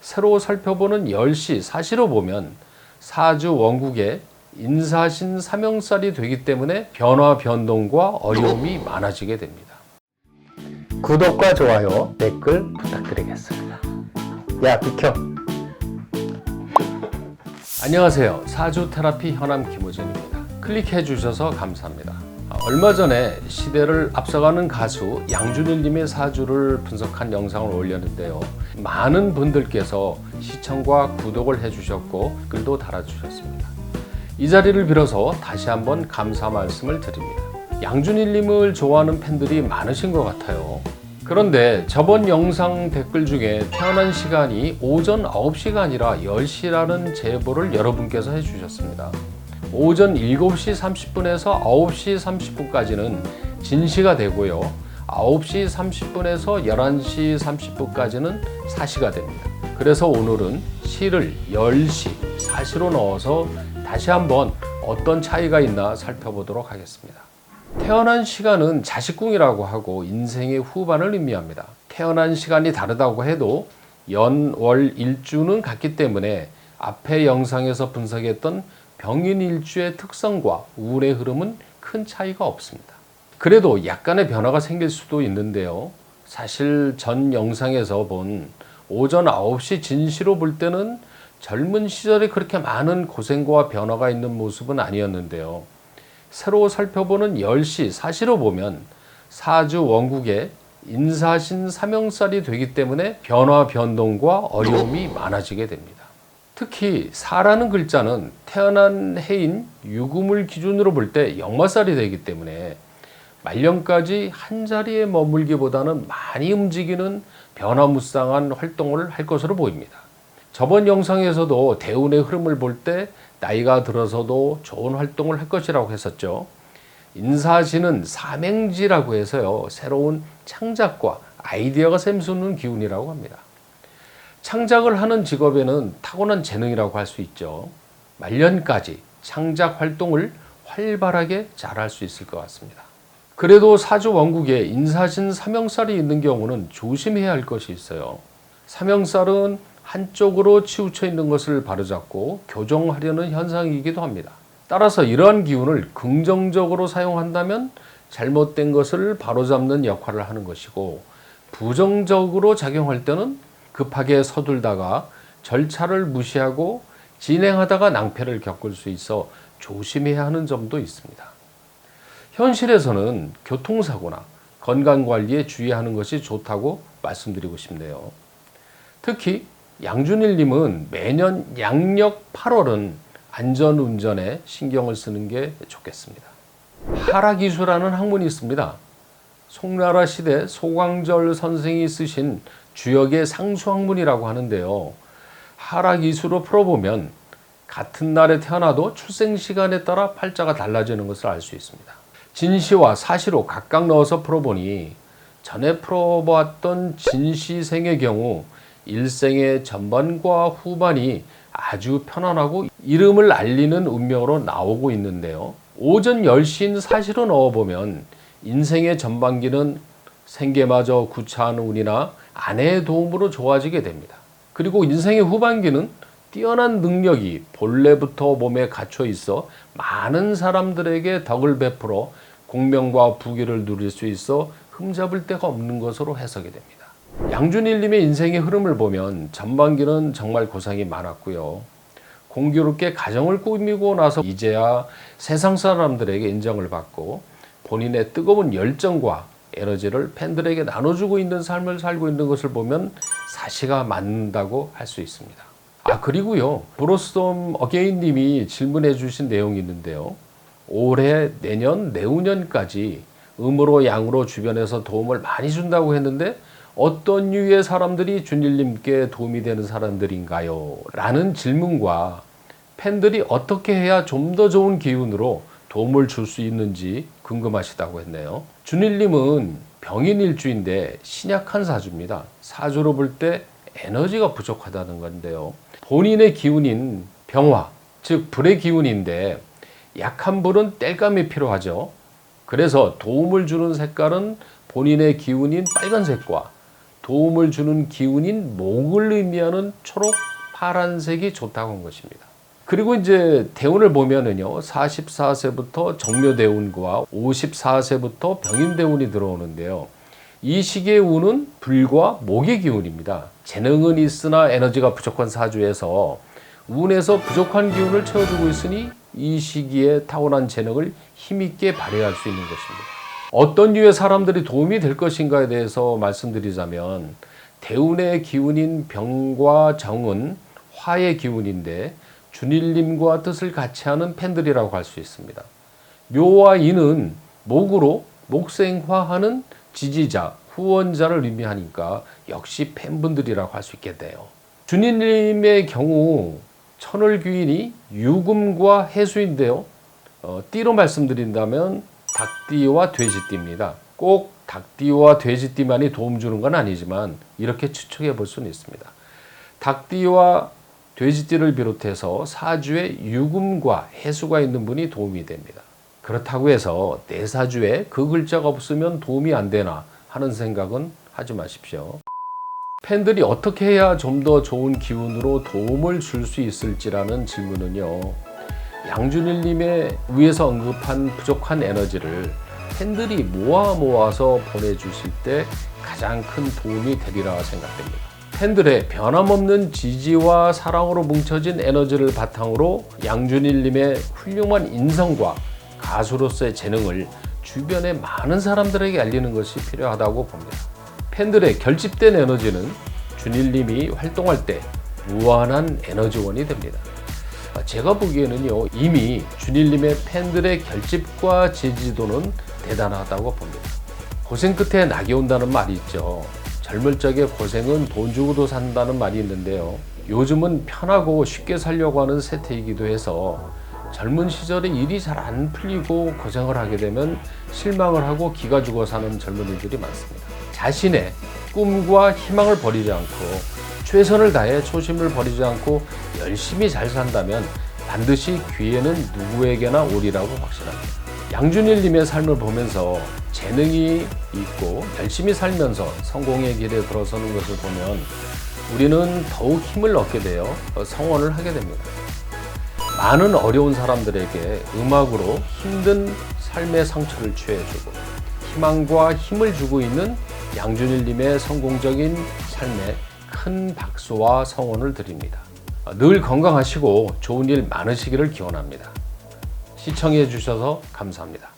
새로 살펴보는 10시 사시로 보면 사주 원국의 인사신 사명살이 되기 때문에 변화 변동과 어려움이 많아지게 됩니다. 구독과 좋아요, 댓글 부탁드리겠습니다. 야, 비켜! 안녕하세요. 사주 테라피 현암 김호진입니다. 클릭해 주셔서 감사합니다. 얼마 전에 시대를 앞서가는 가수 양준일님의 사주를 분석한 영상을 올렸는데요. 많은 분들께서 시청과 구독을 해주셨고 글도 달아주셨습니다. 이 자리를 빌어서 다시 한번 감사 말씀을 드립니다. 양준일님을 좋아하는 팬들이 많으신 것 같아요. 그런데 저번 영상 댓글 중에 태어난 시간이 오전 9시가 아니라 10시라는 제보를 여러분께서 해주셨습니다. 오전 7시 30분에서 9시 30분까지는 진시가 되고요. 9시 30분에서 11시 30분까지는 사시가 됩니다. 그래서 오늘은 시를 10시, 사시로 넣어서 다시 한번 어떤 차이가 있나 살펴보도록 하겠습니다. 태어난 시간은 자식궁이라고 하고 인생의 후반을 의미합니다. 태어난 시간이 다르다고 해도 연, 월, 일주는 같기 때문에 앞의 영상에서 분석했던 병인일주의 특성과 운의 흐름은 큰 차이가 없습니다. 그래도 약간의 변화가 생길 수도 있는데요. 사실 전 영상에서 본 오전 9시 진시로 볼 때는 젊은 시절에 그렇게 많은 고생과 변화가 있는 모습은 아니었는데요. 새로 살펴보는 10시 사시로 보면 사주 원국의 인사신 사명살이 되기 때문에 변화 변동과 어려움이 많아지게 됩니다. 특히 사라는 글자는 태어난 해인 유금을 기준으로 볼 때 역마살이 되기 때문에 말년까지 한자리에 머물기보다는 많이 움직이는 변화무쌍한 활동을 할 것으로 보입니다. 저번 영상에서도 대운의 흐름을 볼 때 나이가 들어서도 좋은 활동을 할 것이라고 했었죠. 인사신은 사맹지라고 해서요. 새로운 창작과 아이디어가 샘솟는 기운이라고 합니다. 창작을 하는 직업에는 타고난 재능이라고 할 수 있죠. 말년까지 창작 활동을 활발하게 잘할 수 있을 것 같습니다. 그래도 사주 원국에 인사신 사명살이 있는 경우는 조심해야 할 것이 있어요. 사명살은 한쪽으로 치우쳐 있는 것을 바로잡고 교정하려는 현상이기도 합니다. 따라서 이러한 기운을 긍정적으로 사용한다면 잘못된 것을 바로잡는 역할을 하는 것이고, 부정적으로 작용할 때는 급하게 서둘다가 절차를 무시하고 진행하다가 낭패를 겪을 수 있어 조심해야 하는 점도 있습니다. 현실에서는 교통사고나 건강관리에 주의하는 것이 좋다고 말씀드리고 싶네요. 특히 양준일님은 매년 양력 8월은 안전운전에 신경을 쓰는 게 좋겠습니다. 하락이수라는 학문이 있습니다. 송나라 시대 소광절 선생이 쓰신 주역의 상수학문이라고 하는데요. 하락이수로 풀어보면 같은 날에 태어나도 출생시간에 따라 팔자가 달라지는 것을 알 수 있습니다. 진시와 사시로 각각 넣어서 풀어보니 전에 풀어보았던 진시생의 경우 일생의 전반과 후반이 아주 편안하고 이름을 알리는 운명으로 나오고 있는데요. 오전 10시인 사시로 넣어보면 인생의 전반기는 생계마저 구차한 운이나 아내의 도움으로 좋아지게 됩니다. 그리고 인생의 후반기는 뛰어난 능력이 본래부터 몸에 갇혀 있어 많은 사람들에게 덕을 베풀어 공명과 부귀를 누릴 수 있어 흠잡을 데가 없는 것으로 해석이 됩니다. 양준일님의 인생의 흐름을 보면 전반기는 정말 고생이 많았고요. 공교롭게 가정을 꾸미고 나서 이제야 세상 사람들에게 인정을 받고 본인의 뜨거운 열정과 에너지를 팬들에게 나눠주고 있는 삶을 살고 있는 것을 보면 사시가 맞는다고 할 수 있습니다. 그리고요. 브로썸 어게인 님이 질문해 주신 내용이 있는데요. 올해, 내년, 내후년까지 음으로 양으로 주변에서 도움을 많이 준다고 했는데 어떤 유의 사람들이 준일님께 도움이 되는 사람들인가요? 라는 질문과 팬들이 어떻게 해야 좀 더 좋은 기운으로 도움을 줄 수 있는지 궁금하시다고 했네요. 준일님은 병인일주인데 신약한 사주입니다. 사주로 볼 때 에너지가 부족하다는 건데요. 본인의 기운인 병화, 즉 불의 기운인데 약한 불은 땔감이 필요하죠. 그래서 도움을 주는 색깔은 본인의 기운인 빨간색과 도움을 주는 기운인 목을 의미하는 초록 파란색이 좋다고 한 것입니다. 그리고 이제 대운을 보면은요, 44세부터 정묘대운과 54세부터 병인대운이 들어오는데요. 이 시기의 운은 불과 목의 기운입니다. 재능은 있으나 에너지가 부족한 사주에서 운에서 부족한 기운을 채워주고 있으니 이 시기에 타고난 재능을 힘있게 발휘할 수 있는 것입니다. 어떤 류의 사람들이 도움이 될 것인가에 대해서 말씀드리자면, 대운의 기운인 병과 정은 화의 기운인데 준일님과 뜻을 같이 하는 팬들이라고 할 수 있습니다. 묘와 인은 목으로 목생화하는 지지자, 후원자를 의미하니까 역시 팬분들이라고 할 수 있겠네요. 준일님의 경우 천을귀인이 유금과 해수인데요. 띠로 말씀드린다면 닭띠와 돼지띠입니다. 꼭 닭띠와 돼지띠만이 도움 주는 건 아니지만 이렇게 추측해 볼 수는 있습니다. 닭띠와 돼지띠를 비롯해서 사주에 유금과 해수가 있는 분이 도움이 됩니다. 그렇다고 해서 내 사주에 그 글자가 없으면 도움이 안 되나 하는 생각은 하지 마십시오. 팬들이 어떻게 해야 좀 더 좋은 기운으로 도움을 줄 수 있을지라는 질문은요, 양준일님의 위에서 언급한 부족한 에너지를 팬들이 모아서 보내주실 때 가장 큰 도움이 되리라 생각됩니다. 팬들의 변함없는 지지와 사랑으로 뭉쳐진 에너지를 바탕으로 양준일님의 훌륭한 인성과 가수로서의 재능을 주변의 많은 사람들에게 알리는 것이 필요하다고 봅니다. 팬들의 결집된 에너지는 준일님이 활동할 때 무한한 에너지원이 됩니다. 제가 보기에는요, 이미 준일님의 팬들의 결집과 지지도는 대단하다고 봅니다. 고생 끝에 낙이 온다는 말이 있죠. 젊을 적에 고생은 돈 주고도 산다는 말이 있는데요. 요즘은 편하고 쉽게 살려고 하는 세태이기도 해서 젊은 시절에 일이 잘 안 풀리고 고생을 하게 되면 실망을 하고 기가 죽어 사는 젊은이들이 많습니다. 자신의 꿈과 희망을 버리지 않고 최선을 다해 초심을 버리지 않고 열심히 잘 산다면 반드시 기회는 누구에게나 오리라고 확신합니다. 양준일님의 삶을 보면서 재능이 있고 열심히 살면서 성공의 길에 들어서는 것을 보면 우리는 더욱 힘을 얻게 되어 성원을 하게 됩니다. 많은 어려운 사람들에게 음악으로 힘든 삶의 상처를 취해주고 희망과 힘을 주고 있는 양준일님의 성공적인 삶에 큰 박수와 성원을 드립니다. 늘 건강하시고 좋은 일 많으시기를 기원합니다. 시청해 주셔서 감사합니다.